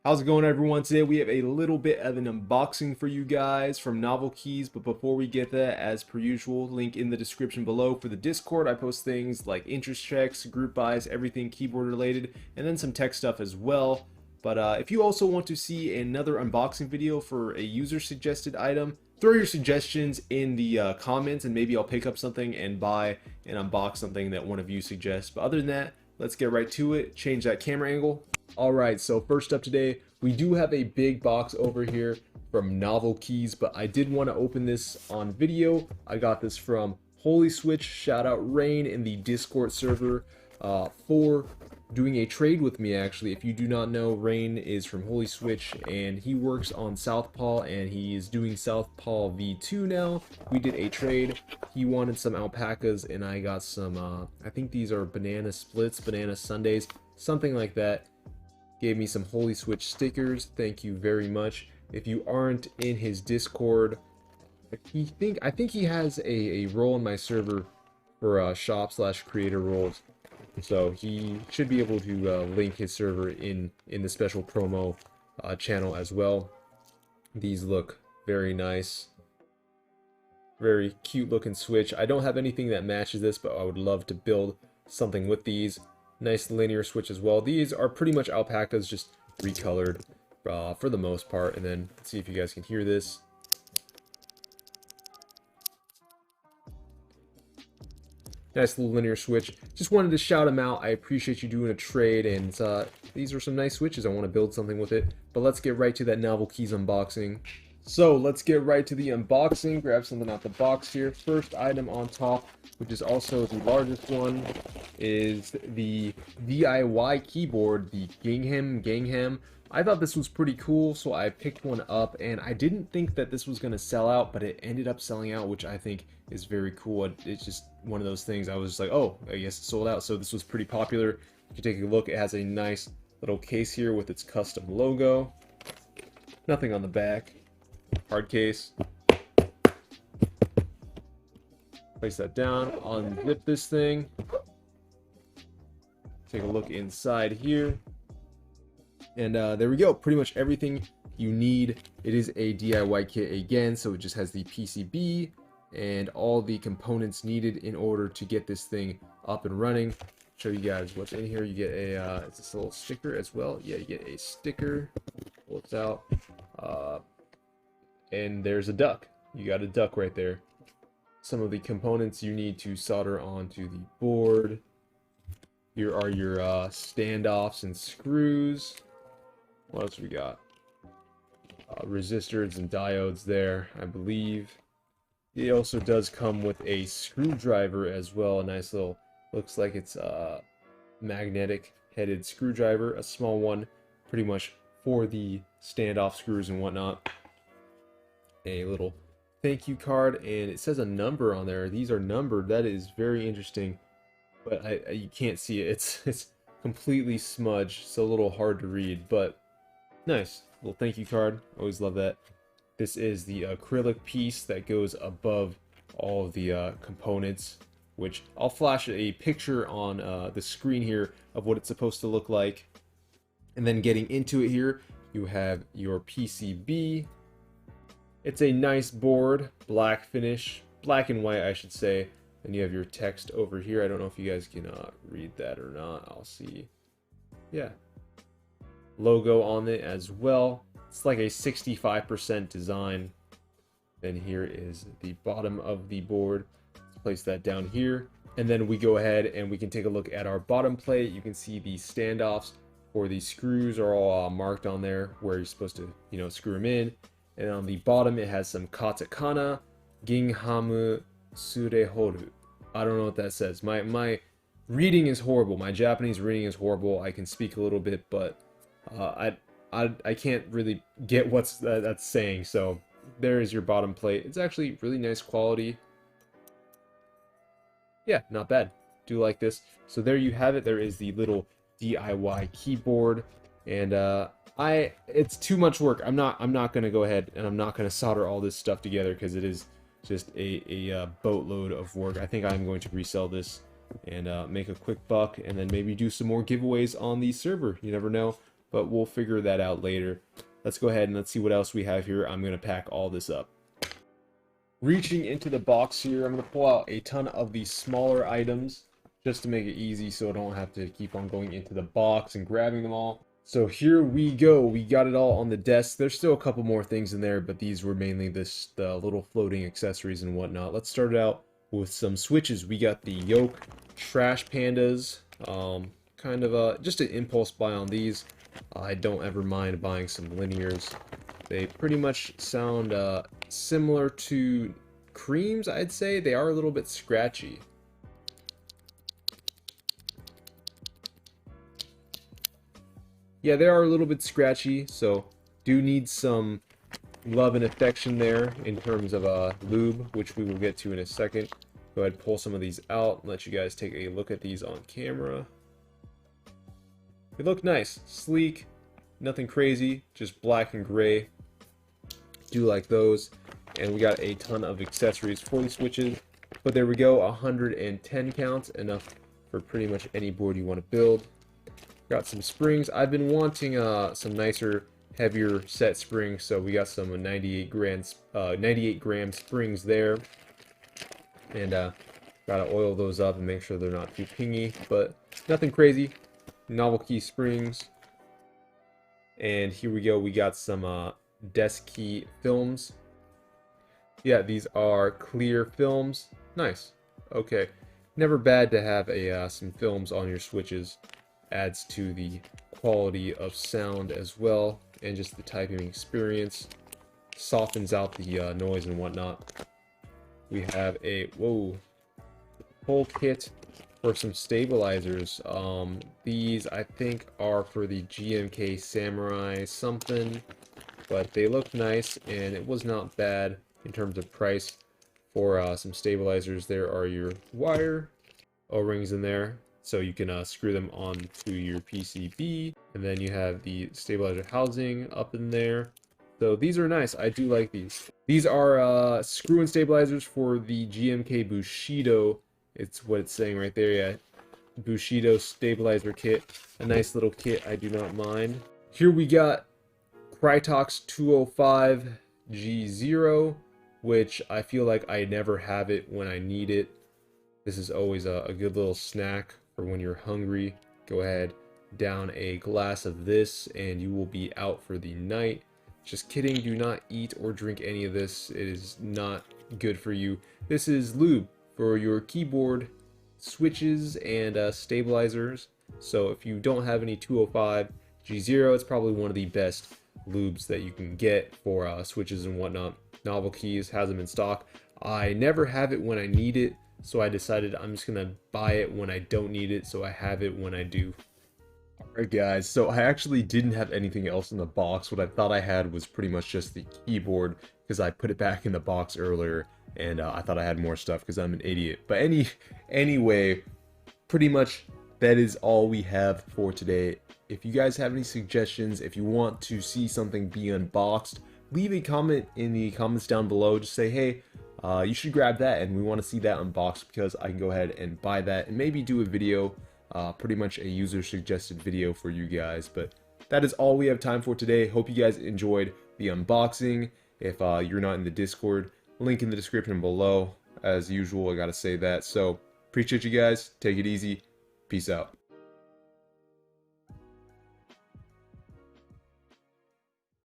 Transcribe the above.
How's it going, everyone? Today we have a little bit of an unboxing for you guys from Novel Keys, but before we get that, as per usual, link in the description below for the Discord. I post things like interest checks, group buys, everything keyboard related, and then some tech stuff as well. But if you also want to see another unboxing video for a user suggested item, throw your suggestions in the comments and maybe I'll pick up something and buy and unbox something that one of you suggests. But other than that, let's get right to it. Change that camera angle. Alright, so first up today, we do have a big box over here from Novel Keys, but I did want to open this on video. I got this from Holy Switch. Shout out Rain in the Discord server for doing a trade with me, actually. If you do not know, Rain is from Holy Switch, and he works on Southpaw, and he is doing Southpaw V2 now. We did a trade. He wanted some alpacas, and I got some, I think these are banana splits, banana sundaes, something like that. Gave me some Holy Switch stickers. Thank you very much. If you aren't in his Discord, I think he has a role in my server for shop/creator roles. So he should be able to link his server in the special promo channel as well. These look very nice. Very cute looking Switch. I don't have anything that matches this, but I would love to build something with these. Nice linear switch as well. These are pretty much alpacas, just recolored for the most part. And then let's see if you guys can hear this. Nice little linear switch. Just wanted to shout them out. I appreciate you doing a trade, and these are some nice switches. I want to build something with it. But let's get right to that Novel Keys unboxing. So let's get right to the unboxing. Grab something out the box here. First item on top, which is also the largest one, is the DIY keyboard, the Gingham. I thought this was pretty cool, so I picked one up, and I didn't think that this was going to sell out, but it ended up selling out, which I think is very cool. It's just one of those things. I was just like, oh, I guess it sold out. So this was pretty popular. If you take a look, it has a nice little case here with its custom logo. Nothing on the back. Hard case. Place that down, unzip this thing. Take a look inside here. And there we go. Pretty much everything you need. It is a DIY kit again, so it just has the PCB and all the components needed in order to get this thing up and running. Show you guys what's in here. You get a it's this little sticker as well. Yeah, you get a sticker. Pull it out. And there's a duck. You got a duck right there. Some of the components you need to solder onto the board. Here are your standoffs and screws. What else we got? Resistors and diodes there, I believe. It also does come with a screwdriver as well. A nice little, looks like it's a magnetic headed screwdriver. A small one, pretty much for the standoff screws and whatnot. A little thank you card, and it says a number on there. These are numbered. That is very interesting, but you can't see it. It's completely smudged, so a little hard to read, but nice little thank you card. Always love that. This is the acrylic piece that goes above all of the components, which I'll flash a picture on the screen here of what it's supposed to look like. And then getting into it here, you have your PCB. It's a nice board, black finish, black and white I should say. And you have your text over here. I don't know if you guys can read that or not. I'll see. Yeah. Logo on it as well. It's like a 65% design. Then here is the bottom of the board. Let's place that down here. And then we go ahead and we can take a look at our bottom plate. You can see the standoffs for the screws are all marked on there where you're supposed to, screw them in. And on the bottom, it has some katakana, Gingham surehoru. I don't know what that says. My reading is horrible. My Japanese reading is horrible. I can speak a little bit, but I can't really get what's that's saying. So there is your bottom plate. It's actually really nice quality. Yeah, not bad. Do like this. So there you have it. There is the little DIY keyboard, and it's too much work. I'm not gonna go ahead and I'm not gonna solder all this stuff together because it is just a boatload of work. I think I'm going to resell this and make a quick buck, and then maybe do some more giveaways on the server. You never know. but we'll figure that out later. Let's go ahead and let's see what else we have here. I'm going to pack all this up. Reaching into the box here, I'm going to pull out a ton of these smaller items just to make it easy so I don't have to keep on going into the box and grabbing them all. So here we go. We got it all on the desk. There's still a couple more things in there, but these were mainly the little floating accessories and whatnot. Let's start it out with some switches. We got the Yoke Trash Pandas. Kind of just an impulse buy on these. I don't ever mind buying some linears. They pretty much sound similar to creams, I'd say. They are a little bit scratchy. Yeah, they are a little bit scratchy, so do need some love and affection there in terms of lube, which we will get to in a second. Go ahead and pull some of these out and let you guys take a look at these on camera. They look nice, sleek, nothing crazy, just black and gray. Do like those. And we got a ton of accessories for the switches. But there we go, 110 counts, enough for pretty much any board you want to build. Got some springs. I've been wanting some nicer, heavier set springs, so we got some 98 gram springs there. And gotta oil those up and make sure they're not too pingy, but nothing crazy. Novelty springs. And here we go, we got some desk key films. Yeah, these are clear films. Nice. Okay. Never bad to have some films on your switches. Adds to the quality of sound as well, and just the typing experience. Softens out the noise and whatnot. We have a whole kit for some stabilizers. These I think are for the GMK Samurai something, but they look nice and it was not bad in terms of price for some stabilizers. There are your wire O-rings in there, so you can screw them onto your PCB, and then you have the stabilizer housing up in there. So these are nice. I do like these. These are screw-in stabilizers for the GMK Bushido. It's what it's saying right there, yeah. Bushido stabilizer kit. A nice little kit, I do not mind. Here we got Krytox 205 G0, which I feel like I never have it when I need it. This is always a good little snack for when you're hungry. Go ahead, down a glass of this and you will be out for the night. Just kidding, do not eat or drink any of this. It is not good for you. This is lube for your keyboard, switches, and stabilizers. So if you don't have any 205 G0, it's probably one of the best lubes that you can get for switches and whatnot. Novel Keys has them in stock. I never have it when I need it, so I decided I'm just gonna buy it when I don't need it, so I have it when I do. Alright guys, so I actually didn't have anything else in the box. What I thought I had was pretty much just the keyboard, because I put it back in the box earlier, and I thought I had more stuff because I'm an idiot. But anyway, pretty much that is all we have for today. If you guys have any suggestions, if you want to see something be unboxed, leave a comment in the comments down below. Just say, hey, you should grab that and we want to see that unboxed, because I can go ahead and buy that and maybe do a video, pretty much a user suggested video for you guys. But that is all we have time for today. Hope you guys enjoyed the unboxing. If you're not in the Discord, link in the description below. As usual, I gotta say that. So appreciate you guys. Take it easy. Peace out.